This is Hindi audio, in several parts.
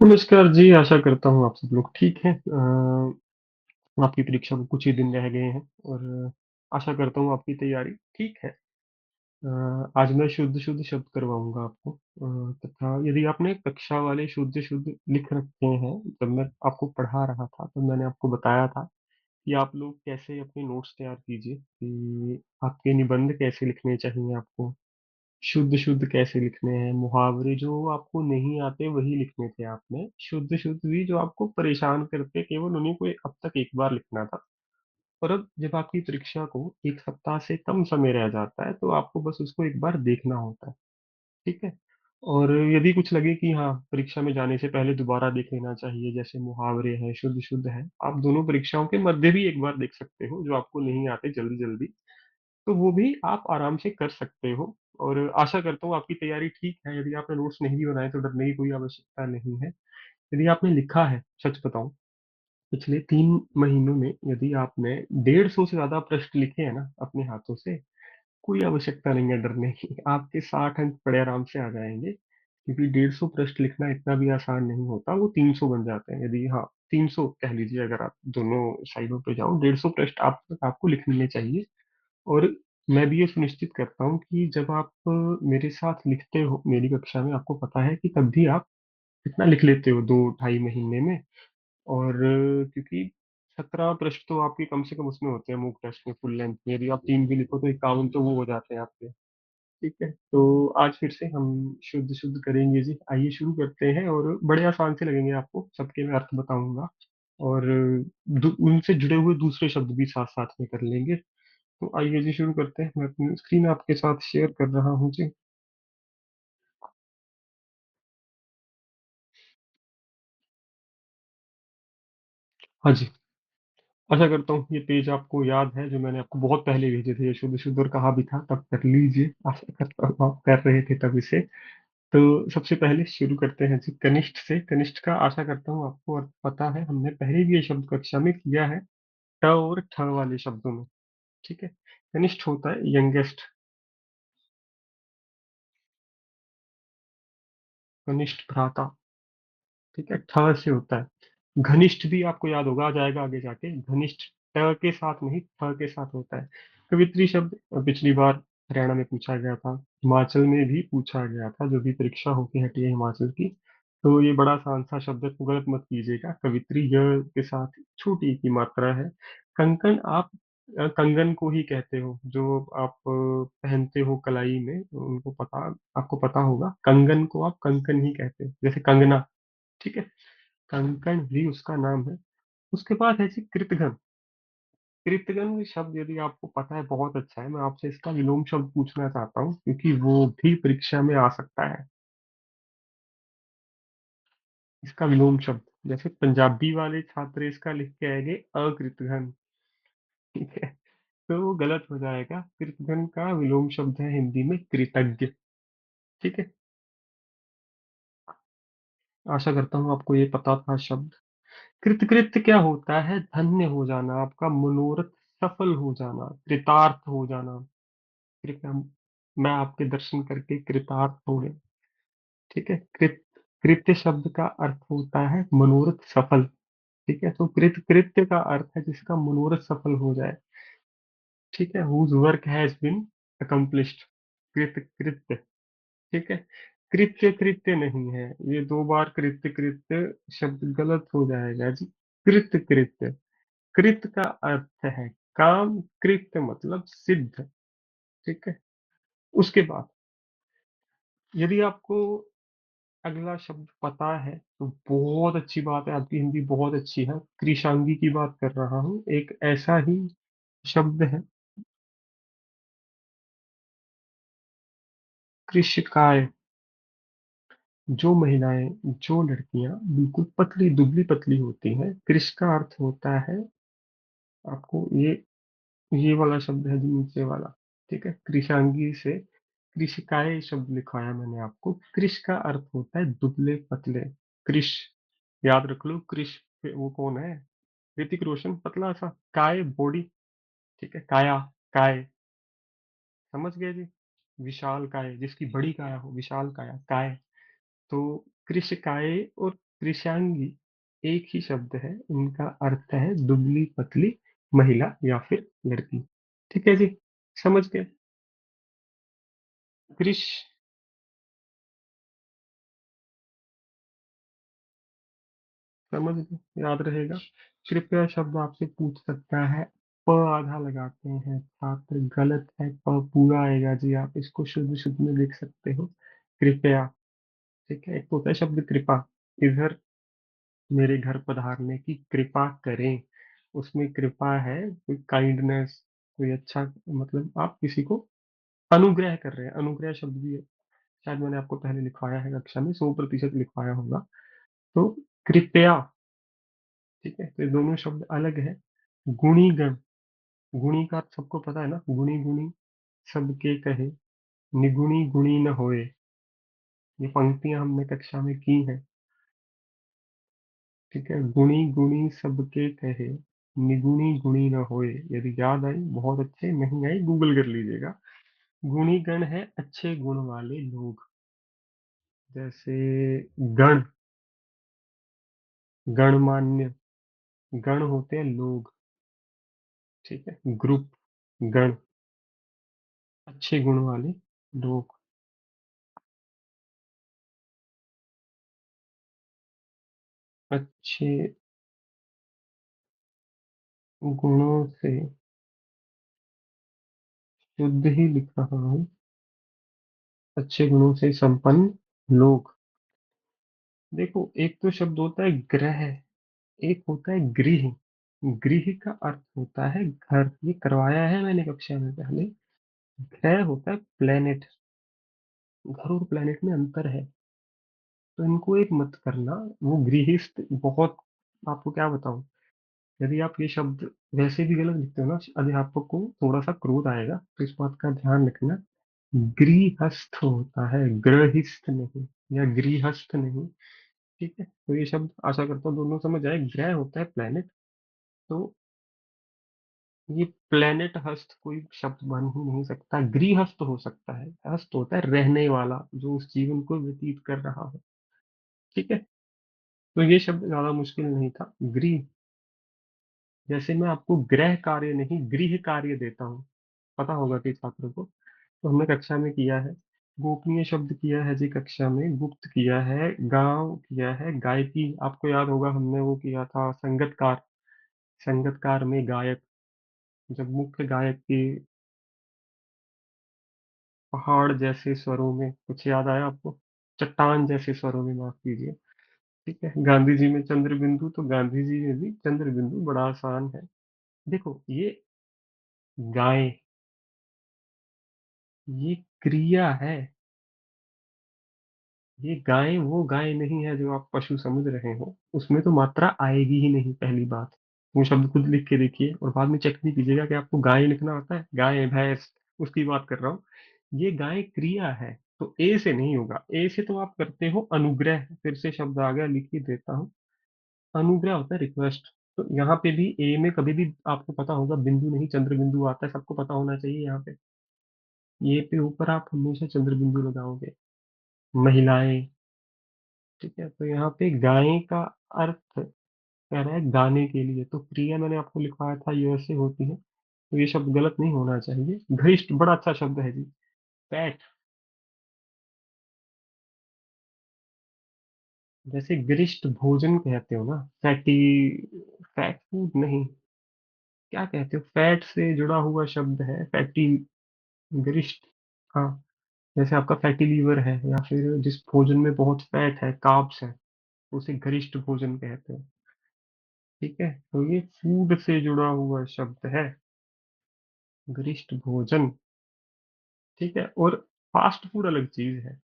नमस्कार जी, आशा करता हूँ आप सब लोग ठीक हैं। आपकी परीक्षा को कुछ ही दिन रह गए हैं और आशा करता हूँ आपकी तैयारी ठीक है। आज मैं शुद्ध-शुद्ध शब्द करवाऊँगा आपको तथा यदि आपने कक्षा वाले शुद्ध-शुद्ध लिख रखे हैं, जब मैं आपको पढ़ा रहा था, तो मैंने आपको बताया था कि आप लोग कैसे अपने नोट्स तैयार कीजिए कि आपके निबंध कैसे लिखने चाहिए आपको। शुद्ध-शुद्ध कैसे लिखने हैं, मुहावरे जो आपको नहीं आते वही लिखने थे आपने। शुद्ध-शुद्ध भी जो आपको परेशान करते केवल उन्हीं को अब तक एक बार लिखना था। और अब जब आपकी परीक्षा को 1 सप्ताह से कम समय रह जाता है, तो आपको बस उसको एक बार देखना होता है, ठीक है? और यदि कुछ लगे कि हाँ, परीक्षा में जाने से पहले दोबारा देख लेना चाहिए, जैसे मुहावरे हैं, शुद्ध-शुद्ध है, आप दोनों परीक्षाओं के मध्य भी एक बार देख सकते हो, जो आपको नहीं आते जल्दी-जल्दी। तो वो भी आप आराम से कर सकते हो और आशा करता हूँ आपकी तैयारी ठीक है। यदि आपने नोट्स नहीं भी बनाए तो डरने की कोई आवश्यकता नहीं है। यदि आपने लिखा है, सच बताऊँ, पिछले 3 महीनों में यदि आपने 150 से ज़्यादा प्रश्न लिखे हैं ना अपने हाथों से, कोई आवश्यकता नहीं है डरने की। आपके 60 अंक बड़े आराम से आ जाएँगे, क्योंकि 150 प्रश्न लिखना इतना भी आसान नहीं होता, वो 300 बन जाते हैं। यदि हाँ, 300 कह लीजिए अगर आप दोनों साइडों पे जाऊँ, 150 प्रश्न आप आपको लिखने चाहिए। और मैं भी ये सुनिश्चित करता हूँ कि जब आप मेरे साथ लिखते हो मेरी कक्षा में, आपको पता है कि तब भी आप कितना लिख लेते हो 2 ढाई महीने में। और क्योंकि 17 प्रश्न तो आपके कम से कम उसमें होते हैं मूक टेस्ट में फुल लेंथ में। यदि आप 3 भी लिखो तो 51 तो वो हो जाते हैं आपके, ठीक है? तो आज फिर से हम शुद्ध-शुद्ध करेंगे जी। आइए शुरू करते हैं और बड़े आसान से लगेंगे आपको, सबके मैं अर्थ बताऊँगा और उनसे जुड़े हुए दूसरे शब्द भी साथ-साथ में कर लेंगे। तो आइए जी शुरू करते हैं। मैं अपनी स्क्रीन आपके साथ शेयर कर रहा हूँ जी। हाँ जी, आशा करता हूँ ये पेज आपको याद है जो मैंने आपको बहुत पहले भेजे थे, ये शुद्ध-शुद्ध और कहा भी था, तब कर लीजिए। आशा करता हूँ आप कर रहे थे तब इसे। तो सबसे पहले शुरू करते हैं जी कनिष्ठ से। कनिष्ठ का आशा करता हूँ आपको अर्थ पता है, हमने पहले भी ये शब्द कक्षा में किया है, ट और ठ वाले शब्दों में, ठीक है? कनिष्ठ होता है यंगेस्ट, कनिष्ठ भ्राता, ठीक है? ठ से होता है। घनिष्ठ भी आपको याद होगा, आ जाएगा आगे जाके। घनिष्ठ ट के साथ नहीं, ठ के साथ होता है। कवित्री शब्द पिछली बार हरियाणा में पूछा गया था, हिमाचल में भी पूछा गया था, जो भी परीक्षा होके हटी है हिमाचल की। तो ये बड़ा आसान-सा शब्द है, तो गलत मत कीजिएगा। कवित्री य के साथ छोटी की मात्रा है। कंकण आप कंगन को ही कहते हो, जो आप पहनते हो कलाई में, उनको पता आपको पता होगा। कंगन को आप कंकन ही कहते हो, जैसे कंगना, ठीक है? कंकण भी उसका नाम है। उसके बाद है जी कृतघ्न। कृतघ्न शब्द यदि आपको पता है बहुत अच्छा है, मैं आपसे इसका विलोम शब्द पूछना चाहता हूँ क्योंकि वो भी परीक्षा में आ सकता है। इसका विलोम शब्द, जैसे पंजाबी वाले छात्र इसका लिख के आएँगे अकृतघ्न, ठीक है? तो वो गलत हो जाएगा। कृतघ्न का विलोम शब्द है हिंदी में कृतज्ञ, ठीक है? आशा करता हूँ आपको ये पता था शब्द। कृतकृत्य क्या होता है? धन्य हो जाना, आपका मनोरथ सफल हो जाना, कृतार्थ हो जाना। कृपया मैं आपके दर्शन करके कृतार्थ हो गया, ठीक है? कृत्य शब्द का अर्थ होता है मनोरथ सफल, ठीक है? तो कृत्य का अर्थ है जिसका मनोरथ सफल हो जाए, ठीक है? whose work has been accomplished, कृत्य, ठीक है? कृत्य कृत्य नहीं है, ये 2 बार कृत्य शब्द गलत हो जाएगा जी। कृत्य, कृत का अर्थ है काम, कृत्य मतलब सिद्ध, ठीक है? उसके बाद यदि आपको अगला शब्द पता है तो बहुत अच्छी बात है, आपकी हिंदी बहुत अच्छी है। कृशांगी की बात कर रहा हूँ, एक ऐसा ही शब्द है कृशकाय। जो महिलाएं, जो लड़कियां बिल्कुल पतली दुबली पतली होती हैं, कृश का अर्थ होता है आपको ये वाला शब्द है जो नीचे वाला, ठीक है? कृशांगी से कृशिकाय शब्द लिखवाया मैंने आपको। कृश का अर्थ होता है दुबले पतले। कृश याद रख लो, कृश वो कौन है? ऋतिक रोशन, पतला सा। काय बॉडी, ठीक है? काया, काय, समझ गए जी? विशाल काय, जिसकी बड़ी काया हो, विशाल काया, काय। तो कृश काय और कृशांगी एक ही शब्द है, इनका अर्थ है दुबली पतली महिला या फिर लड़की। ठीक है जी, समझ गए। कृष समझ गए, याद रहेगा। कृपया शब्द आपसे पूछ सकता है। प आधा लगाते हैं छात्र, गलत है, प पूरा आएगा जी, आप इसको शुद्ध शुद्ध में लिख सकते हो कृपया। ठीक है, एक तो होता है शब्द कृपा, इधर मेरे घर पधारने की कृपा करें, उसमें कृपा है कोई काइंडनेस, कोई अच्छा, मतलब आप किसी को अनुग्रह कर रहे हैं, अनुग्रह शब्द भी है, शायद मैंने आपको पहले लिखवाया है कक्षा में, 100% लिखवाया होगा। तो कृपया। ठीक है, तो ये दोनों शब्द अलग है। गुणी गण, गुणी का अर्थ सबको पता है ना, गुणी गुणी सबके कहे, निगुणी गुणी न होए। ये पंक्तियां हमने कक्षा में की हैं। ठीक है, गुणी गुणी सबके कहे, निगुणी गुणी न होए। यदि याद आई बहुत अच्छे, नहीं आई गूगल कर लीजिएगा। गुणी गण है अच्छे गुण वाले लोग, जैसे गण, गणमान्य, गण होते हैं लोग। ठीक है, ग्रुप, गण, अच्छे गुण वाले लोग। अच्छे गुणों से, शुद्ध ही लिख रहा हूँ, अच्छे गुणों से संपन्न लोग। देखो, एक तो शब्द होता है ग्रह, एक होता है गृह। गृह का अर्थ होता है घर, ये करवाया है मैंने कक्षा में पहले। ग्रह होता है प्लेनेट, घर और प्लेनेट में अंतर है, तो इनको एक मत करना। वो गृहस्थ बहुत, आपको क्या बताऊं, यदि आप ये शब्द वैसे भी गलत लिखते हो ना, अध्यापक को थोड़ा सा क्रोध आएगा, तो इस बात का ध्यान रखना। गृहस्थ होता है, गृहस्थ नहीं, या गृहस्थ नहीं। ठीक है, तो ये शब्द आशा करता हूँ दोनों समझ आए। ग्रह होता है प्लेनेट, तो ये प्लेनेट हस्त कोई शब्द बन ही नहीं सकता, गृहस्थ हो सकता है। हस्त होता है रहने वाला, जो उस जीवन को व्यतीत कर रहा हो। ठीक है, तो ये शब्द ज्यादा मुश्किल नहीं था। गृह, जैसे मैं आपको गृह कार्य नहीं गृह कार्य देता हूँ, पता होगा कि छात्रों को, तो हमने कक्षा में किया है। गोपनीय शब्द किया है जी कक्षा में, गुप्त किया है, गांव किया है, गायकी आपको याद होगा हमने वो किया था, संगतकार, संगतकार में गायक, जब मुख्य गायक की पहाड़ जैसे स्वरों में, कुछ याद आया आपको, चट्टान जैसे स्वरों में, माफ कीजिए। ठीक है, गांधी जी में चंद्र बिंदु, तो गांधी जी में भी चंद्र बिंदु, बड़ा आसान है। देखो ये गाय, ये क्रिया है, ये गाय वो गाय नहीं है जो आप पशु समझ रहे हो, उसमें तो मात्रा आएगी ही नहीं, पहली बात। वो शब्द खुद लिख के देखिए और बाद में चेक नहीं कीजिएगा कि आपको गाय लिखना आता है, गाय भैंस, उसकी बात कर रहा हूँ। ये गाय क्रिया है, तो ए से नहीं होगा। ए से तो आप करते हो अनुग्रह, फिर से शब्द आ गया, लिख ही देता हूँ। अनुग्रह होता है रिक्वेस्ट। तो यहाँ पे भी ए में कभी भी आपको पता होगा बिंदु नहीं चंद्र बिंदु आता है, सबको पता होना चाहिए यहाँ पे। ये पे ऊपर आप हमेशा चंद्र बिंदु लगाओगे। महिलाएं, ठीक है, तो यहाँ पे गाय का अर्थ कह रहा है गाने के लिए, तो क्रिया मैंने आपको लिखवाया था ये ऐसे होती है, तो ये शब्द गलत नहीं होना चाहिए। घनिष्ठ बड़ा अच्छा शब्द है जी। फैट, जैसे गरिष्ठ भोजन कहते हो ना, फैटी, फैट फूड नहीं, क्या कहते हो, फैट से जुड़ा हुआ शब्द है फैटी, गरिष्ठ। हाँ, जैसे आपका फैटी लीवर है, या फिर जिस भोजन में बहुत फैट है, कार्ब्स है, उसे गरिष्ठ भोजन कहते हैं। ठीक है, तो ये फूड से जुड़ा हुआ शब्द है, गरिष्ठ भोजन। ठीक है, और फास्ट फूड अलग चीज है।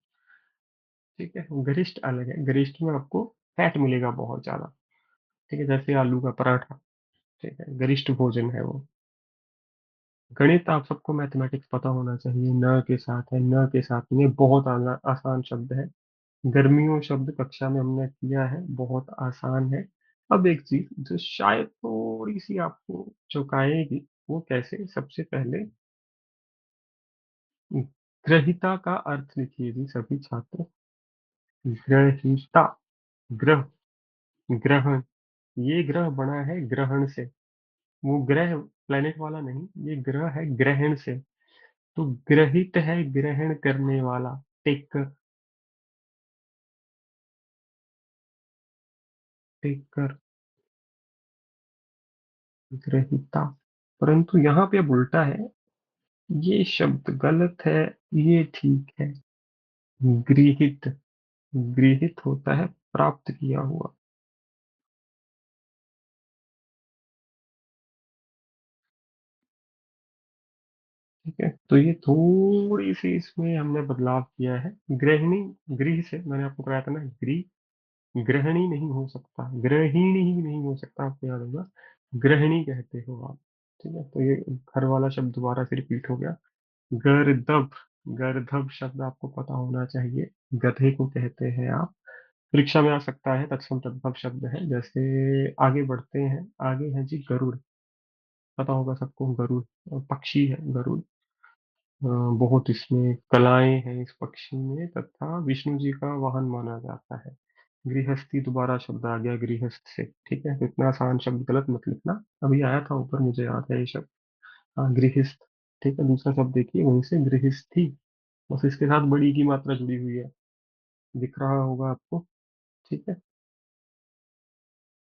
ठीक है, गरिष्ठ अलग है, गरिष्ठ में आपको फैट मिलेगा बहुत ज्यादा। ठीक है, जैसे आलू का पराठा। ठीक है, गरिष्ठ भोजन है वो। गणित आप सबको, मैथमेटिक्स पता होना चाहिए, न के साथ है, न के साथ में, बहुत आसान शब्द है। गर्मियों शब्द कक्षा में हमने किया है, बहुत आसान है। अब एक चीज जो शायद थोड़ी सी आपको चौंकाएगी, वो कैसे, सबसे पहले ग्रहिता का अर्थ लिखिए जी सभी छात्र। ग्रहिता, ग्रह, ग्रहण। ये ग्रह बना है ग्रहण से। वो ग्रह प्लेनेट वाला नहीं, ये ग्रह है ग्रहण से। तो ग्रहित है ग्रहण करने वाला। टेकर। टेकर। ग्रहिता। परंतु यहाँ पे अब उल्टा है। ये शब्द गलत है। ये ठीक है। गृहित। गृहित होता है प्राप्त किया हुआ। ठीक है, तो ये थोड़ी सी इसमें हमने बदलाव किया है। गृहिणी। गृह से मैंने आपको कराया था ना, गृह। ग्रहणी नहीं हो सकता, ग्रहिणी ही नहीं हो सकता, आपको याद होगा। ग्रहिणी कहते हो आप। ठीक है, तो ये घर वाला शब्द दोबारा से रिपीट हो गया। गर्दभ। गर्दभ शब्द आपको पता होना चाहिए। गधे को कहते हैं आप। परीक्षा में आ सकता है, तत्सम तद्भव शब्द है। जैसे आगे बढ़ते हैं, आगे है जी गरुड़। पता होगा सबको, गरुड़ पक्षी है गरुड़। बहुत इसमें कलाएं हैं इस पक्षी में, तथा विष्णु जी का वाहन माना जाता है। गृहस्थी दोबारा शब्द आ गया गृहस्थ से। ठीक है, तो इतना आसान शब्द गलत मत लिखना। अभी आया था ऊपर, मुझे याद है ये शब्द। हाँ, गृहस्थ। ठीक है, दूसरा शब्द देखिए वहीं से गृहस्थी। बस इसके साथ बड़ी की मात्रा जुड़ी हुई है। दिख रहा होगा आपको। ठीक है,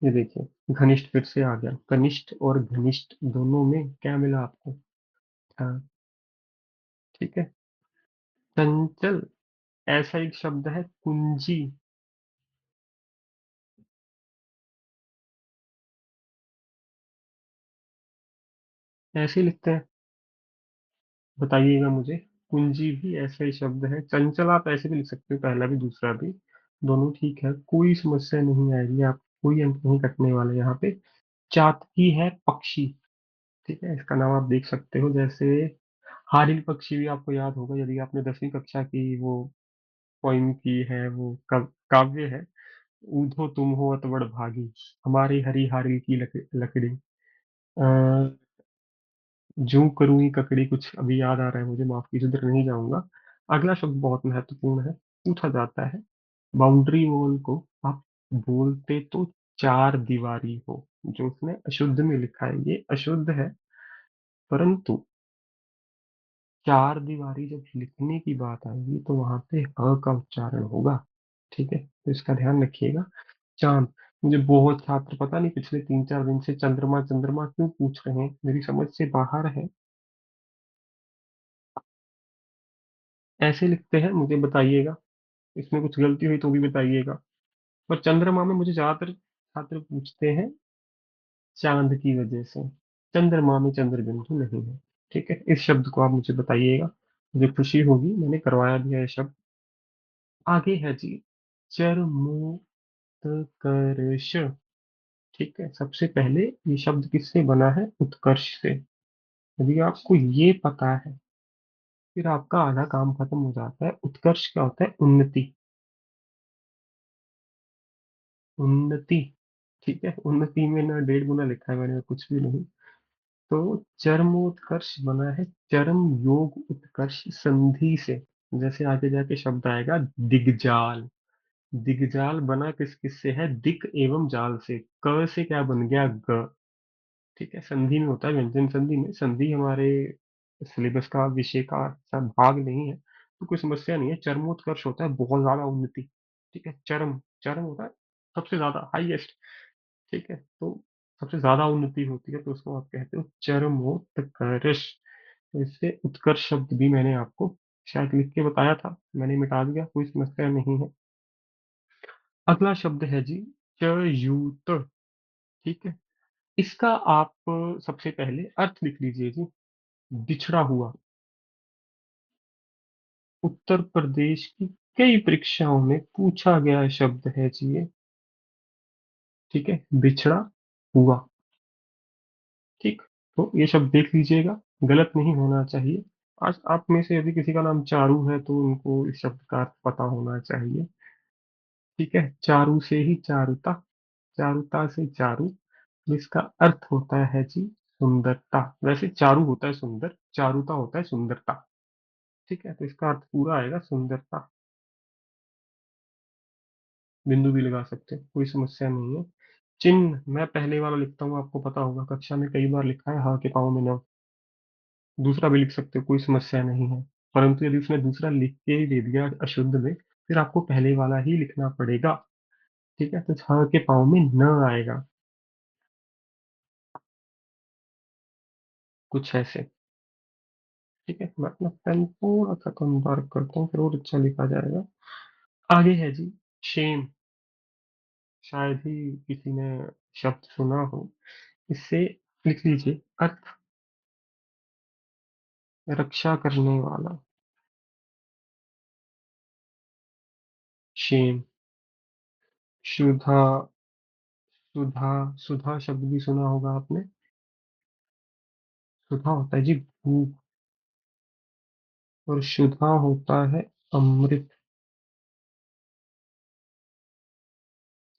ये देखिए घनिष्ठ फिर से आ गया। कनिष्ठ और घनिष्ठ दोनों में क्या मिला आपको? हाँ। ठीक है। चंचल। ऐसा एक शब्द है कुंजी। ऐसे ही लिखते हैं। बताइएगा मुझे। कुंजी भी ऐसा ही शब्द है। चंचल आप ऐसे भी लिख सकते हो, पहला भी दूसरा भी। दोनों ठीक है, कोई समस्या नहीं आएगी। आप कोई अंक नहीं कटने वाले यहाँ पे। चातकी है पक्षी। ठीक है, इसका नाम आप देख सकते हो। जैसे हारिल पक्षी भी आपको याद होगा, यदि आपने 10वीं कक्षा की वो पोइम की है, वो काव्य है। ऊधो तुम हो अतबड़ भागी, हमारी हरी हारिल की लकड़ी। जू करूंगी ककड़ी, कुछ अभी याद आ रहा है मुझे, माफ कीजिए, उधर नहीं जाऊंगा। अगला शब्द बहुत महत्वपूर्ण है। पूछा जाता है, बाउंड्री वॉल को आप बोलते तो चार दीवारी हो। जो उसने अशुद्ध में लिखा है, ये अशुद्ध है। परंतु चार दीवारी जब लिखने की बात आएगी तो वहां पे ह का उच्चारण होगा। ठीक है, तो इसका ध्यान रखिएगा। चांद। मुझे बहुत छात्र पता नहीं पिछले 3-4 दिन से चंद्रमा चंद्रमा क्यों पूछ रहे हैं, मेरी समझ से बाहर है। ऐसे लिखते हैं, मुझे बताइएगा। इसमें कुछ गलती हुई तो भी बताइएगा। पर चंद्रमा में मुझे ज्यादातर छात्र पूछते हैं चांद की वजह से। चंद्रमा में चंद्र बिंदु नहीं है। ठीक है, इस शब्द को आप मुझे बताइएगा। मुझे खुशी होगी, मैंने करवाया भी है ये शब्द। आगे है जी चरमोत्कर्ष। ठीक है, सबसे पहले ये शब्द किससे बना है? उत्कर्ष से। यदि आपको ये पता है, फिर आपका आधा काम खत्म हो जाता है। उत्कर्ष क्या होता है? उन्नति। उन्नति। ठीक है, उन्नति में ना 1.5 गुना लिखा है मैंने, कुछ भी नहीं। तो चरमोत्कर्ष बना है चरम योग उत्कर्ष संधि से। जैसे आगे जाके शब्द आएगा दिग्जाल। दिग्जाल बना किस किस से है? दिक एवं जाल से। क से क्या बन गया? ग। ठीक है, संधि में होता है, व्यंजन संधि में। संधि हमारे सिलेबस का विषय का सब भाग नहीं है, तो कोई समस्या नहीं है। चरमोत्कर्ष होता है बहुत ज्यादा उन्नति। ठीक है, चरम। चरम होता है सबसे ज्यादा, हाईएस्ट। ठीक है, तो सबसे ज्यादा उन्नति होती है तो उसको आप कहते हो चरमोत्कर्ष। तो इससे उत्कर्ष शब्द भी मैंने आपको शायद लिख के बताया था, मैंने मिटा दिया, कोई समस्या नहीं है। अगला शब्द है जी च्यूत। ठीक है, इसका आप सबसे पहले अर्थ लिख लीजिए जी। बिछड़ा हुआ। उत्तर प्रदेश की कई परीक्षाओं में पूछा गया शब्द है जी ये। ठीक है, बिछड़ा हुआ। ठीक, तो ये शब्द देख लीजिएगा, गलत नहीं होना चाहिए। आज आप में से यदि किसी का नाम चारू है तो उनको इस शब्द का अर्थ पता होना चाहिए। ठीक है, चारू से ही चारुता। चारुता से चारू। जिसका अर्थ होता है जी सुंदरता। वैसे चारू होता है सुंदर, चारुता होता है सुंदरता। ठीक है, तो इसका अर्थ पूरा आएगा सुंदरता। बिंदु भी लगा सकते हैं, कोई समस्या नहीं है। चिन्ह मैं पहले वाला लिखता हूँ, आपको पता होगा कक्षा में कई बार लिखा है, हाँ के पाँव में न। दूसरा भी लिख सकते हो, कोई समस्या नहीं है। परंतु यदि उसने दूसरा लिख के ही दे दिया अशुद्ध में, फिर आपको पहले वाला ही लिखना पड़ेगा। ठीक है, तो छ के पाँव में न आएगा, कुछ ऐसे। ठीक है, मैं अपना पेन थोड़ा सा कम डार्क करता हूँ, फिर और अच्छा लिखा जाएगा। आगे है जी शेम। शायद ही किसी ने शब्द सुना हो। इससे लिख लीजिए अर्थ, रक्षा करने वाला। शेम। सुधा। सुधा। सुधा शब्द भी सुना होगा आपने। सुधा होता है जी भूख, और सुधा होता है अमृत।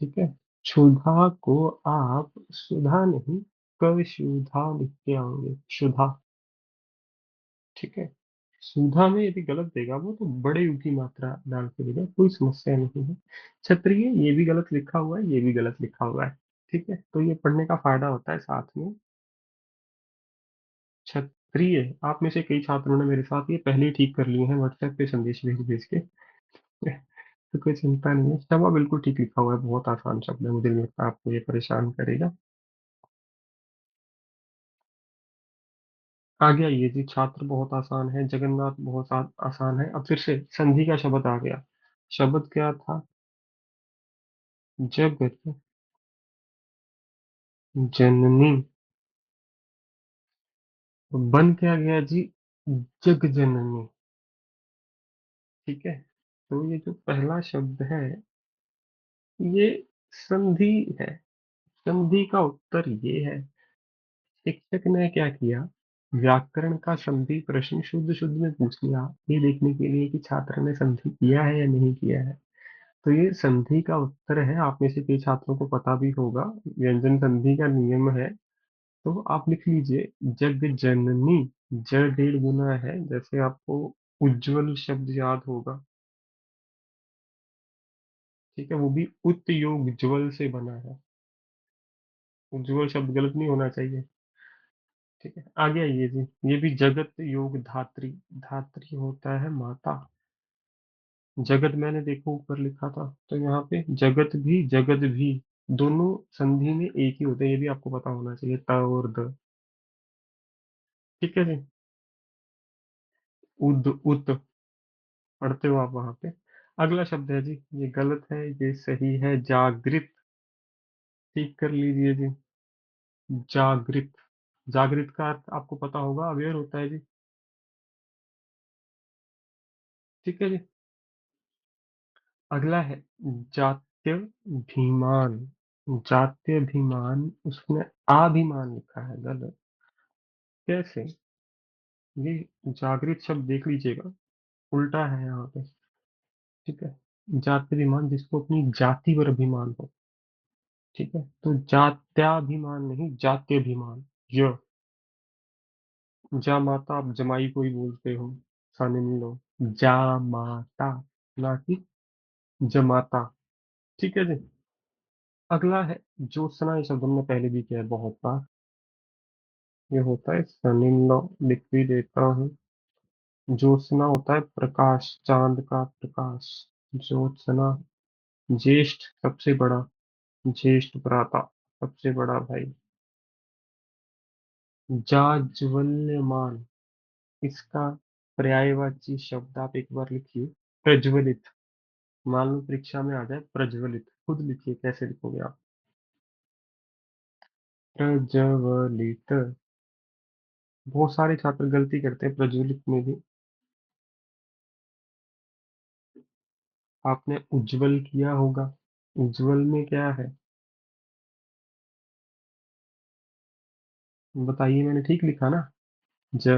ठीक है। क्षुधा को आप सुधा नहीं, कशुधा लिख के आओगे, सुधा। ठीक है। सुधा में यदि गलत देगा वो, तो बड़े यू की मात्रा डाल के देगा, कोई समस्या नहीं है। क्षत्रिय ये भी गलत लिखा हुआ है, ये भी गलत लिखा हुआ है। ठीक है, तो ये पढ़ने का फायदा होता है साथ में। क्षत्रिय, आप में से कई छात्रों ने मेरे साथ ये पहले ही ठीक कर लिए हैं, व्हाट्सएप पे संदेश भेज भेज के। तो कोई चिंता नहीं है, क्षमा बिल्कुल ठीक लिखा हुआ है, बहुत आसान शब्द है, मुझे नहीं लगता आपको ये परेशान करेगा। आगे आइए जी, छात्र बहुत आसान है, जगन्नाथ बहुत आसान है। अब फिर से संधि का शब्द आ गया। शब्द क्या था? जगत जननी। बन क्या गया जी? जग जननी। ठीक है, तो ये जो पहला शब्द है, ये संधि है। संधि का उत्तर ये है। शिक्षक ने क्या किया, व्याकरण का संधि प्रश्न शुद्ध शुद्ध में पूछ लिया, ये देखने के लिए कि छात्र ने संधि किया है या नहीं किया है। तो ये संधि का उत्तर है, आप में से कई छात्रों को पता भी होगा, व्यंजन संधि का नियम है। तो आप लिख लीजिए जग जननी। ज डेढ़ गुना है, जैसे आपको उज्जवल शब्द याद होगा। ठीक है, वो भी उत योग ज्वल से बना है। उज्जवल शब्द गलत नहीं होना चाहिए। ठीक है, आगे आइए जी। ये भी जगत योग धात्री। धात्री होता है माता। जगत मैंने देखो ऊपर लिखा था, तो यहाँ पे जगत भी जगत भी दोनों संधि में एक ही होते हैं, ये भी आपको पता होना चाहिए, त और द। ठीक है जी। उद उत पढ़ते हो आप वहां पे। अगला शब्द है जी, ये गलत है, ये सही है, जागृत। ठीक कर लीजिए जी। जागृत। जागृत का अर्थ आपको पता होगा, अवेयर होता है जी। ठीक है जी। अगला है जात्य भीमान। जात्य भीमान, उसने आभिमान लिखा है, गलत। कैसे? ये जागृत शब्द देख लीजिएगा, उल्टा है यहाँ पे। ठीक है। जात्य अभिमान, जिसको अपनी जाति पर अभिमान हो। ठीक है, तो जात्याभिमान नहीं, जात्यभिमान। य। जा माता, आप जमाई को ही बोलते हो, साने मिल लो। जा माता, ना कि जमाता। ठीक है जी। अगला है ज्योत्सना। ये शब्द हमने पहले भी किया है बहुत बार। ये होता है सनिम्न, लिख भी देता हूँ। ज्योत्सना होता है प्रकाश, चांद का प्रकाश। ज्योत्सना। ज्येष्ठ सबसे बड़ा, ज्येष्ठ भ्राता, सबसे बड़ा भाई। जाज्वल्यमान, इसका पर्यायवाची शब्द आप एक बार लिखिए, प्रज्वलित। मान लो परीक्षा में आ जाए प्रज्वलित, खुद लिखिए कैसे लिखोगे आप। प्रज्वलित। बहुत सारे छात्र गलती करते हैं प्रज्वलित में भी। आपने उज्जवल किया होगा। उज्जवल में क्या है, बताइए, मैंने ठीक लिखा ना? ज,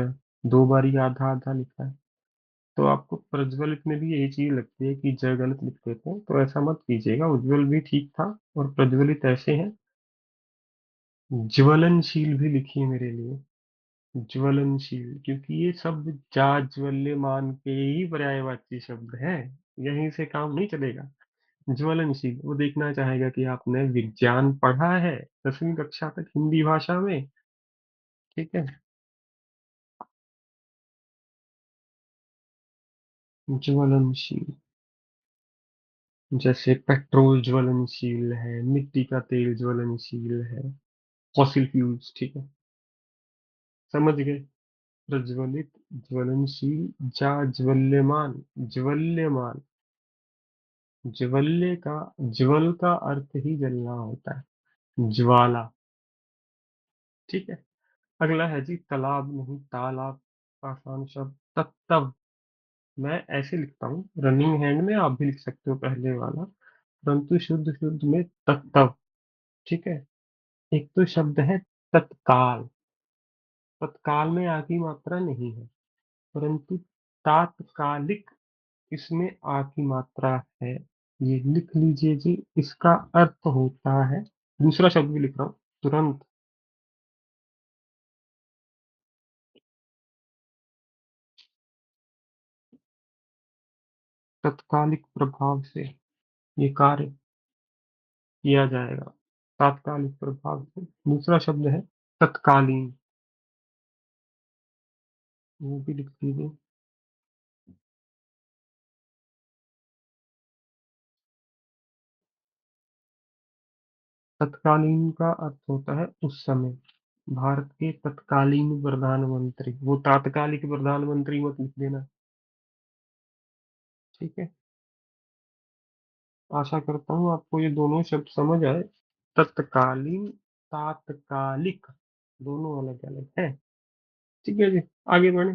दो बारी आधा आधा लिखा है। तो आपको प्रज्वलित में भी यही चीज लगती है कि ज गलत लिख देते हैं, तो ऐसा मत कीजिएगा, उज्जवल भी ठीक था। और प्रज्वलित ऐसे हैं। ज्वलनशील भी लिखिए मेरे लिए। ज्वलनशील, क्योंकि ये शब्द जाज्वल्यमान के ही पर्यायवाची शब्द है, यहीं से काम नहीं चलेगा। ज्वलनशील, वो देखना चाहेगा कि आपने विज्ञान पढ़ा है 10वीं कक्षा तक हिंदी भाषा में। ठीक है। ज्वलनशील, जैसे पेट्रोल ज्वलनशील है, मिट्टी का तेल ज्वलनशील है, फॉसिल फ्यूल्स। ठीक है, समझ गए। प्रज्वलित, ज्वलनशील, जाज्वल्यमान, ज्वल्यमान, ज्वल्य का, ज्वल का अर्थ ही जलना होता है, ज्वाला। ठीक है। अगला है जी तालाब नहीं तालाब, आसान शब्द तत्तव। मैं ऐसे लिखता हूँ, रनिंग हैंड में आप भी लिख सकते हो पहले वाला, परंतु शुद्ध शुद्ध में तत्तव। ठीक है। एक तो शब्द है तत्काल, तत्काल में आ की मात्रा नहीं है, परंतु तात्कालिक, इसमें आ की मात्रा है। ये लिख लीजिए जी, इसका अर्थ होता है, दूसरा शब्द भी लिख रहा हूँ, तुरंत। तत्कालिक प्रभाव से ये कार्य किया जाएगा, तात्कालिक प्रभाव से। दूसरा शब्द है तत्कालीन, वो भी लिख लीजिए। तत्कालीन का अर्थ होता है उस समय, भारत के तत्कालीन प्रधानमंत्री, वो तात्कालिक प्रधानमंत्री मत लिख देना। ठीक है। आशा करता हूँ आपको ये दोनों शब्द समझ आए। तत्कालीन, तात्कालिक, दोनों अलग अलग है। ठीक है जी, आगे बढ़े।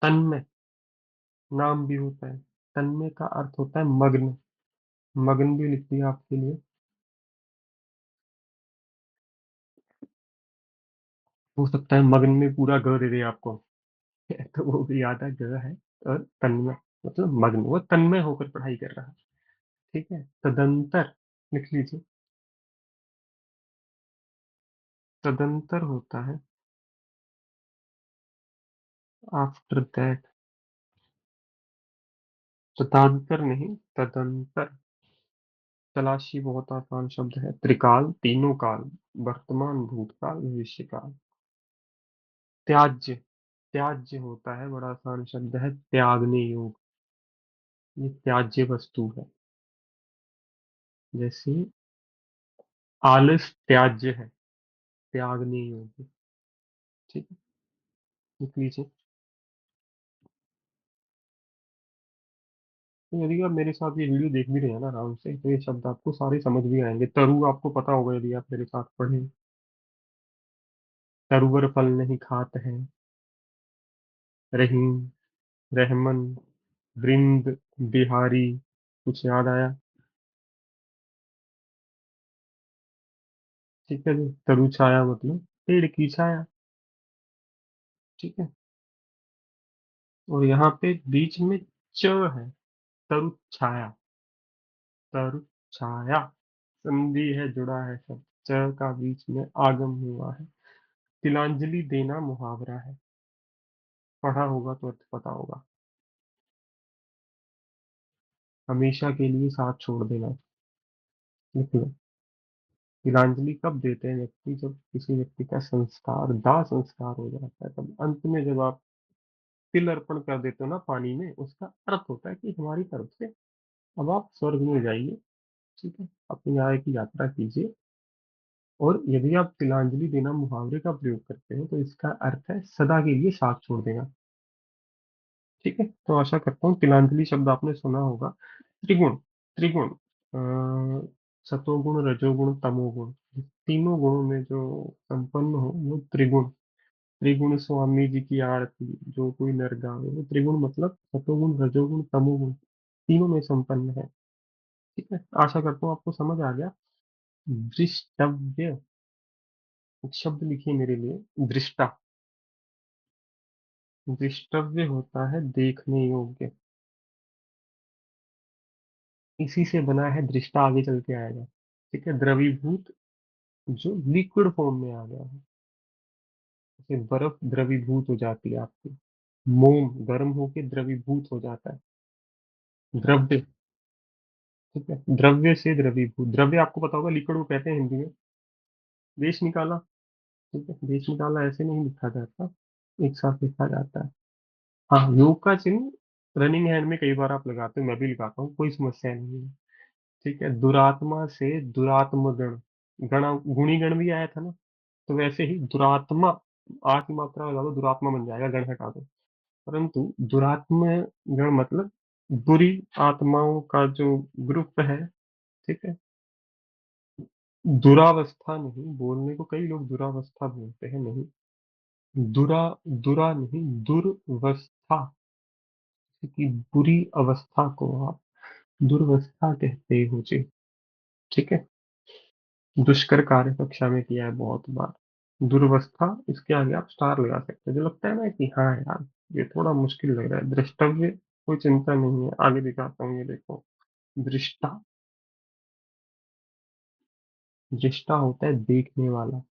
तन्मय, नाम भी होता है। तन्मय का अर्थ होता है मग्न, मग्न भी लिख दिया आपके लिए। हो सकता है मग्न में पूरा ग दे दे आपको। तो वो भी आधा ग है। और तन्मय मतलब मग्न, वो तन्मय होकर पढ़ाई कर रहा है। ठीक है। तदंतर लिख लीजिए। तदंतर होता है आफ्टर दैट, तदंतर नहीं, तदंतर। तलाशी बहुत आसान शब्द है, त्रिकाल, तीनों काल, वर्तमान, भूतकाल, भविष्यकाल। त्याज्य, त्याज्य होता है, बड़ा आसान शब्द है, त्यागने योग, ये त्याज्य वस्तु है। जैसे आलस त्याज्य है, त्यागने योग्य। ठीक है, लिख लीजिए। तो यदि आप मेरे साथ ये वीडियो देख भी रहे हैं ना आराम से, तो ये शब्द आपको सारे समझ भी आएंगे। तरु आपको पता होगा यदि आप मेरे साथ पढ़े, तरुवर फल नहीं खात है, रहीम, रहमन, वृंद, बिहारी। कुछ याद आया? ठीक है जी, तरु छाया मतलब पेड़ की छाया। ठीक है। और यहाँ पे बीच में च है, तरु छाया, तरु छाया, संधि है, जुड़ा है सब, च का बीच में आगम हुआ है। तिलांजलि देना मुहावरा है, पढ़ा होगा तो अर्थ पता होगा। हमेशा के लिए साथ छोड़ देना, लिख लो। तिलांजलि कब देते हैं व्यक्ति, जब किसी व्यक्ति का संस्कार, दाह संस्कार हो जाता है, तब अंत में जब आप तिल अर्पण कर देते हो ना पानी में, उसका अर्थ होता है कि हमारी तरफ से अब आप स्वर्ग में जाइए। ठीक है, अपनी आय की यात्रा कीजिए। और यदि आप तिलांजलि देना मुहावरे का प्रयोग करते हो, तो इसका अर्थ है सदा के लिए साथ छोड़ देना। ठीक है, तो आशा करता हूँ तिलांजलि शब्द आपने सुना होगा। त्रिगुण, त्रिगुण, सतोगुण, रजोगुण, तमोगुण, तीनों गुणों में जो संपन्न हो वो त्रिगुण। त्रिगुण स्वामी जी की आरती, जो कोई नर गावे, वो त्रिगुण मतलब सतोगुण, रजोगुण, तमोगुण, तीनों में संपन्न है। ठीक है, आशा करता हूँ आपको समझ आ गया। दृष्टव्य, एक शब्द लिखिए मेरे लिए, दृष्टा। दृष्टव्य होता है देखने योग्य, इसी से बना है दृष्टा, आगे चल के आएगा। ठीक है। द्रवीभूत, जो लिक्विड फॉर्म में आ गया है, जैसे बर्फ द्रवीभूत हो जाती है आपकी। मोम गर्म होके द्रवीभूत हो जाता है। द्रव्य, ठीक है, द्रव्य से द्रवीभूत, द्रव्य आपको पता होगा लिक्विड को कहते हैं हिंदी में। देश निकाला, ठीक है, देश निकाला ऐसे नहीं लिखा जाता, एक साथ लिखा जाता है। हाँ, योग का चिन्ह रनिंग हैंड में कई बार आप लगाते हो, मैं भी लगाता हूँ, कोई समस्या नहीं है। ठीक है, दुरात्मा से दुरात्म गण, गण गुणी गण भी आया था ना, तो वैसे ही दुरात्मा, आ की मात्रा लगा दो, दुरात्मा बन जाएगा, गण हटा दो। परंतु दुरात्म गण मतलब बुरी आत्माओं का जो ग्रुप है, ठीक है। दुरावस्था नहीं, बोलने को कई लोग दुरावस्था बोलते हैं, नहीं, दुरा, दुरा नहीं, दुर्वस्था, की बुरी अवस्था को आप दुर्वस्था कहते हो जी। ठीक है, दुष्कर कार्य कक्षा में किया है बहुत बार। दुर्वस्था, इसके आगे आप स्टार लगा सकते हैं, जो लगता है ना कि हाँ यार ये थोड़ा मुश्किल लग रहा है, द्रष्टव्य, कोई चिंता नहीं है, आगे दिखाता हूँ, ये देखो। दृष्टा, दृष्टा होता है देखने वाला,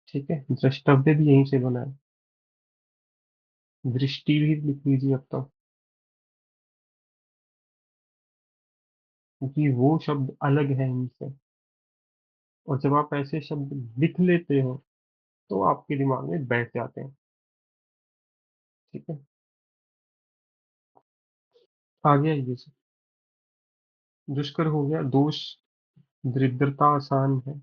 ठीक है, द्रष्टव्य भी यहीं से बना है। दृष्टि भी लिख लीजिए अब तो, क्योंकि वो शब्द अलग है इनसे, और जब आप ऐसे शब्द लिख लेते हो तो आपके दिमाग में बैठ जाते हैं। ठीक है, आगे आइए सर। दुष्कर हो गया, दोष, दरिद्रता आसान है।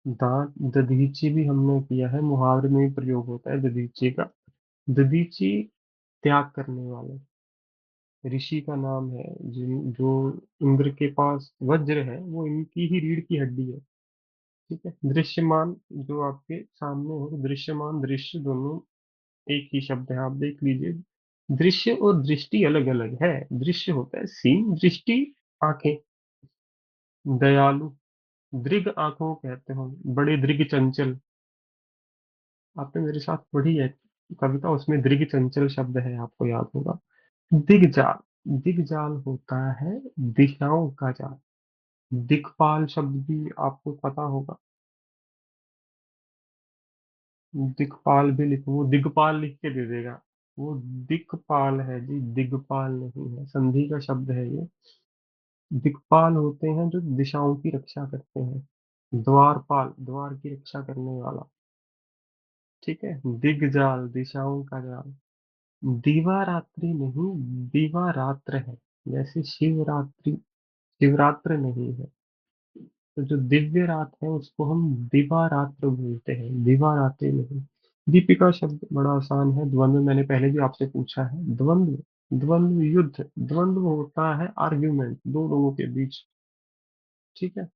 दांत, दधीची भी हमने किया है, मुहावरे में भी प्रयोग होता है दधीची का। दधीची त्याग करने वाले, ऋषि का नाम है, जिन जो इंद्र के पास वज्र है वो इनकी ही रीढ़ की हड्डी है। ठीक है, दृश्यमान, जो आपके सामने हो, दृश्यमान दृश्य दोनों एक ही शब्द है, आप देख लीजिए। दृश्य और दृष्टि अलग अलग है, दृश्य होता है सीन, दृष्टि आंखें। दयालु, दृग आंखों को कहते हो, बड़े दृग चंचल, आपने मेरे साथ पढ़ी है कविता, उसमें दृग चंचल शब्द है, आपको याद होगा। दिग्जाल, दिग्जाल होता है दिशाओं का जाल। दिक्पाल शब्द भी आपको पता होगा, दिक्पाल भी लिखो, वो दिग्पाल लिख के दे देगा, वो दिक्पाल है जी, दिग्पाल नहीं है, संधि का शब्द है ये। दिक्पाल होते हैं जो दिशाओं की रक्षा करते हैं। द्वारपाल, द्वार की रक्षा करने वाला। ठीक है, दिग्जाल, दिशाओं का जाल। दीवारात्रि नहीं, दीवारात्र है, जैसे शिवरात्रि, शिवरात्र नहीं है। तो जो दिव्य रात है उसको हम दिवारात्र बोलते हैं, दिवारात्रि नहीं। दीपिका शब्द बड़ा आसान है, द्वंद्व मैंने पहले भी आपसे पूछा है, द्वंद्व, द्वंद्व युद्ध, द्वंद्व होता है आर्ग्यूमेंट, दो लोगों के बीच। ठीक है,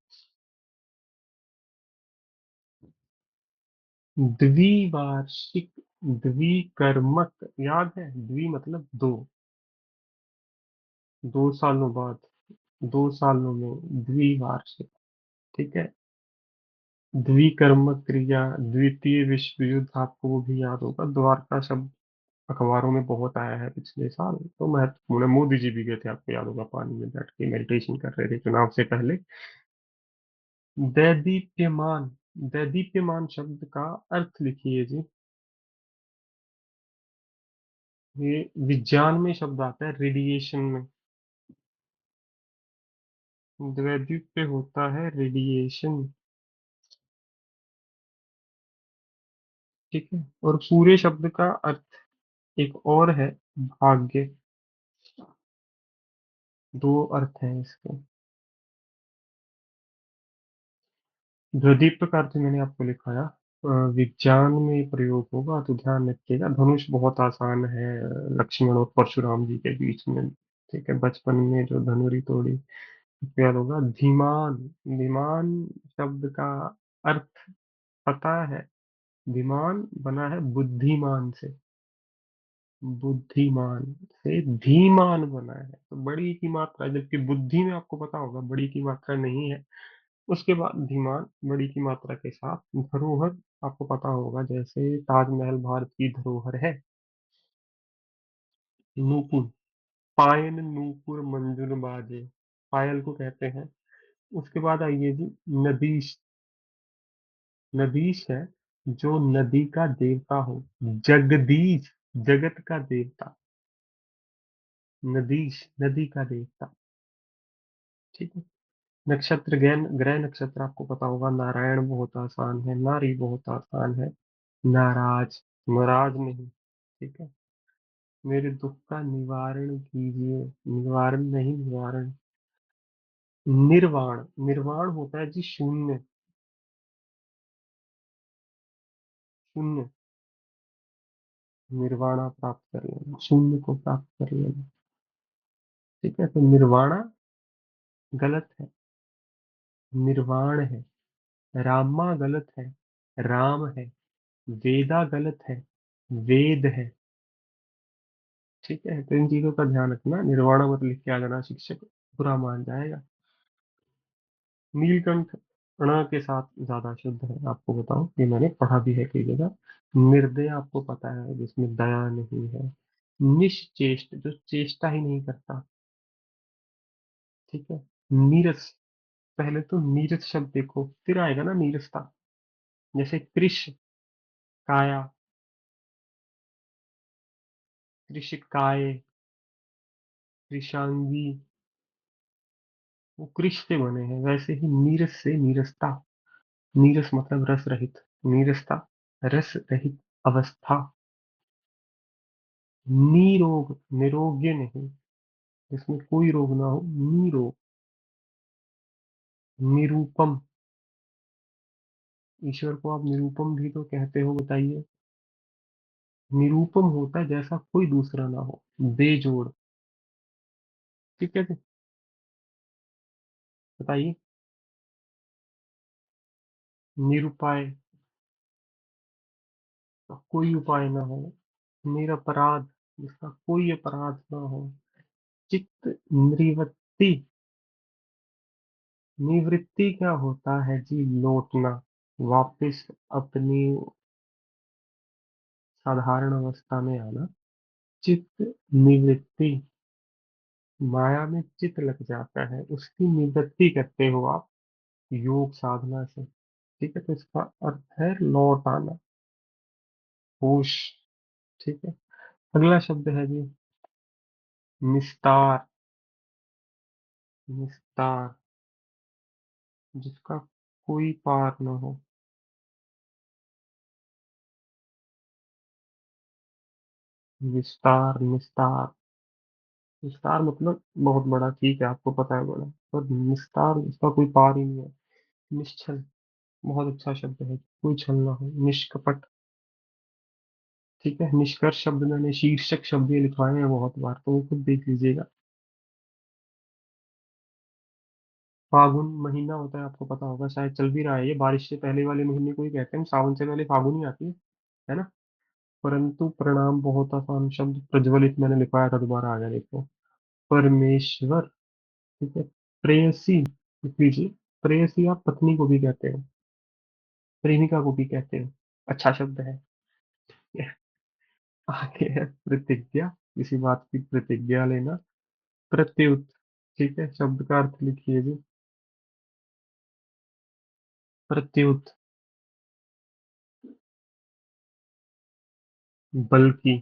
द्विवार्षिक, द्विकर्मक, याद है, द्वि मतलब दो, 2 सालों बाद, 2 सालों में द्विवार्षिक। ठीक है, द्विकर्मक क्रिया, द्वितीय विश्व युद्ध, आपको वो भी याद होगा, द्वारका शब्द अखबारों में बहुत आया है पिछले साल, तो महत्वपूर्ण है, मोदी जी भी गए थे, आपको याद होगा, पानी में बैठ के मेडिटेशन कर रहे थे चुनाव से पहले। दैदीप्यमान, दैदीप्यमान शब्द का अर्थ लिखिए जी। ये विज्ञान में शब्द आता है, रेडिएशन में। दैदीप्य होता है रेडिएशन। ठीक है, और पूरे शब्द का अर्थ एक और है, भाग्य। दो अर्थ हैं इसके। द्विदीप का अर्थ मैंने आपको लिखाया, विज्ञान में प्रयोग होगा तो ध्यान रखिएगा। धनुष बहुत आसान है, लक्ष्मण और परशुराम जी के बीच में। ठीक है, बचपन में जो धनुरी तोड़ी, याद होगा। धीमान, धीमान शब्द का अर्थ पता है, धीमान बना है बुद्धिमान से, बुद्धिमान से धीमान बना है, तो बड़ी की मात्रा, जबकि बुद्धि में आपको पता होगा बड़ी की मात्रा नहीं है। उसके बाद धीमान बड़ी की मात्रा के साथ। धरोहर, आपको पता होगा, जैसे ताजमहल भारत की धरोहर है। नूपुर, पायन नूपुर मंजुल बाजे, पायल को कहते हैं। उसके बाद आइए जी, नदीश, नदीश है, जो नदी का देवता हो। जगदीश, जगत का देवता। नदीश, नदी का देवता। ठीक है। नक्षत्र, ग्रह ग्रह नक्षत्र आपको पता होगा। नारायण बहुत आसान है, नारी बहुत आसान है। नाराज, नाराज नहीं। ठीक है। मेरे दुख का निवारण कीजिए। निवारण नहीं, निवारण। निर्वाण, निर्वाण होता है जी शून्य। शून्य। निर्वाणा प्राप्त कर लेना, शून्य को प्राप्त कर लेना। ठीक है, तो निर्वाणा गलत है, निर्वाण है। रामा गलत है, राम है। वेदा गलत है, वेद है। ठीक है, तो इन चीजों का ध्यान रखना। निर्वाणा मत लिख के आ जाना, शिक्षक बुरा मान जाएगा। नीलकंठ ण के साथ ज्यादा शुद्ध है, आपको बताऊं, ये मैंने पढ़ा भी है कई जगह। निर्दय आपको पता है, जिसमें दया नहीं है। निश्चेष्ट, जो चेष्टा ही नहीं करता। ठीक है। नीरस, पहले तो नीरस शब्द देखो, फिर आएगा ना नीरसता। जैसे कृष, काया, कृषिकाय, कृषांगी, वो कृष से बने हैं। वैसे ही नीरस से नीरसता। नीरस मतलब रस रहित, नीरसता रस रहित अवस्था। निरोग, निरोग्य नहीं, जिसमें कोई रोग ना हो, निरोग। निरूपम, ईश्वर को आप निरूपम भी तो कहते हो, बताइए। निरूपम होता है जैसा कोई दूसरा ना हो, बेजोड़। ठीक है जी? बताइए। निरुपाय, कोई उपाय ना हो। निरपराध, जिसका कोई अपराध ना हो। चित्त निवृत्ति, निवृत्ति क्या होता है जी? लौटना, वापस अपनी साधारण अवस्था में आना। चित्त निवृत्ति, माया में चित्त लग जाता है, उसकी निवृत्ति करते हो आप योग साधना से। ठीक है, तो इसका अर्थ है लौट आना, होश। ठीक है। अगला शब्द है जी निस्तार। निस्तार, जिसका कोई पार न हो। विस्तार, निस्तार। विस्तार मतलब बहुत बड़ा, ठीक है, आपको पता है बड़ा। पर निस्तार, इसका कोई पार ही नहीं है। निश्चल, बहुत अच्छा शब्द है, कोई छल ना हो। निष्कपट। ठीक है। निष्कर्ष शब्द मैंने शीर्षक शब्द ये लिखवाए हैं बहुत बार, तो वो खुद देख लीजिएगा। फागुन महीना होता है, आपको पता होगा, शायद चल भी रहा है। ये बारिश से पहले वाले महीने को ही कहते हैं, सावन से पहले फागुन ही आती है ना। परंतु प्रणाम बहुत आसान शब्द, प्रज्वलित मैंने लिखवाया था, दोबारा आ गया देखो। परमेश्वर। ठीक है। प्रेयसी लिख लीजिए। प्रेयसी आप पत्नी को भी कहते हो, प्रेमिका को भी कहते हो। अच्छा शब्द है। आगे है प्रतिज्ञा, किसी बात की प्रतिज्ञा लेना। प्रत्युत। ठीक है, शब्द का अर्थ लिखिए जी। प्रत्युत, बल्कि।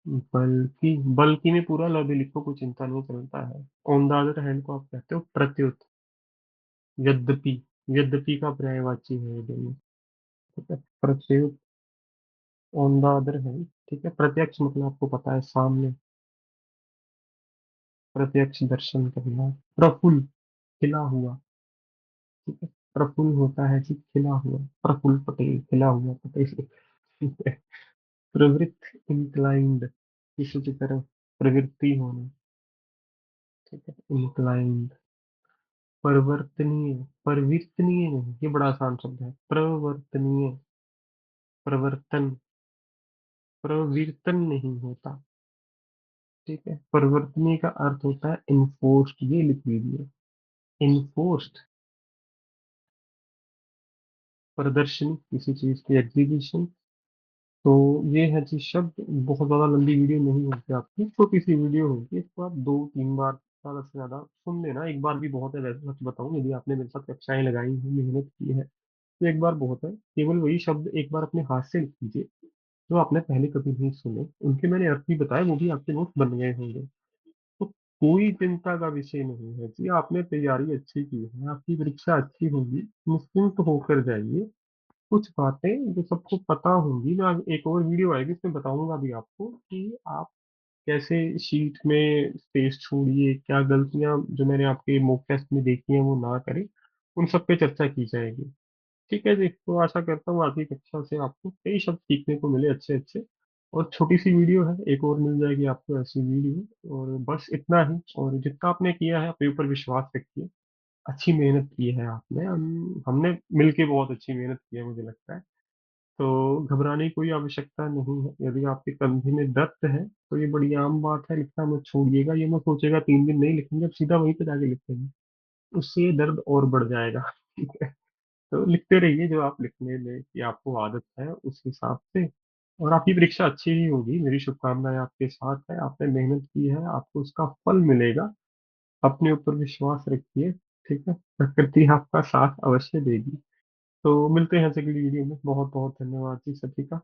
बल्कि, बल्कि में पूरा लफ्ज लिखो, कोई चिंता नहीं, चलता है। ऑन द अदर हैंड को आप कहते हो प्रत्युत। यद्यपि, यद्यपि का पर्यायवाची है ये दोनों। ठीक है। प्रत्युत, ऑन द अदर हैंड। ठीक है। प्रत्यक्ष मतलब आपको पता है, सामने। प्रत्यक्ष दर्शन करना। प्रफुल्ल, खिला हुआ। ठीक है। प्रफुल्ल होता है जी खिला हुआ। प्रफुल्ल पटेल, खिला हुआ पटेल। ठीक है। प्रवृत्त, इंक्लाइंड, किसी की तरफ प्रवृत्ति होना। ठीक है। इंक्लाइंड। परिवर्तनीय, परिवर्तनीय नहीं, ये बड़ा आसान शब्द है। प्रवर्तनीय, प्रवर्तन, प्रवर्तन नहीं होता। ठीक है। परिवर्तनीय का अर्थ होता है इन्फोर्स्ड, ये लिख लीजिए। इन्फोर्स्ड। प्रदर्शनी, किसी चीज की एग्जीबिशन। तो ये है जी शब्द। बहुत ज्यादा लंबी वीडियो नहीं होगी आपकी, छोटी सी वीडियो होगी, इसको आप 2-3 बार ज़्यादा से ज़्यादा सुन लेना, एक बार भी बहुत है वैसे सच बताऊँ, यदि आपने मेरे साथ कक्षाएँ लगाई हैं, मेहनत की है, तो एक बार बहुत है। केवल वही शब्द एक बार अपने हाथ से लिख लीजिए, जो आपने पहले कभी नहीं सुने। उनके मैंने अर्थ भी बताए, वो भी आपके नोट्स बन गए होंगे। तो कोई चिंता का विषय नहीं है जी, आपने तैयारी अच्छी की है, आपकी परीक्षा अच्छी होगी, निश्चिंत होकर जाइए। कुछ बातें जो सबको पता होंगी, मैं आगे एक और वीडियो आएगी उसमें बताऊंगा भी आपको कि आप कैसे शीट में स्पेस छोड़िए, क्या गलतियां जो मैंने आपके मॉक टेस्ट में देखी हैं वो ना करें, उन सब पे चर्चा की जाएगी। ठीक है जी, तो आशा करता हूँ आज की कक्षा से आपको कई शब्द सीखने को मिले अच्छे अच्छे। और छोटी सी वीडियो है, एक और मिल जाएगी आपको ऐसी वीडियो, और बस इतना ही। और जितना आपने किया है अपने ऊपर विश्वास रखिए, अच्छी मेहनत की है आपने, हमने मिलके बहुत अच्छी मेहनत की है मुझे लगता है। तो घबराने की कोई आवश्यकता नहीं है। यदि आपके कंधे में दर्द है तो ये बड़ी आम बात है, लिखना मत छोड़िएगा। ये मत सोचेगा 3 दिन नहीं लिखेंगे, अब सीधा वहीं पे जाके लिखेंगे, उससे ये दर्द और बढ़ जाएगा। ठीक है, तो लिखते रहिए, जो आप लिखने में की आपको आदत है उस हिसाब से। और आपकी परीक्षा अच्छी ही होगी, मेरी शुभकामनाएं आपके साथ है। आपने मेहनत की है, आपको उसका फल मिलेगा। अपने ऊपर विश्वास रखिए। ठीक है, प्रकृति आपका साथ अवश्य देगी। तो मिलते हैं अगली वीडियो में। बहुत बहुत धन्यवाद जी सभी का।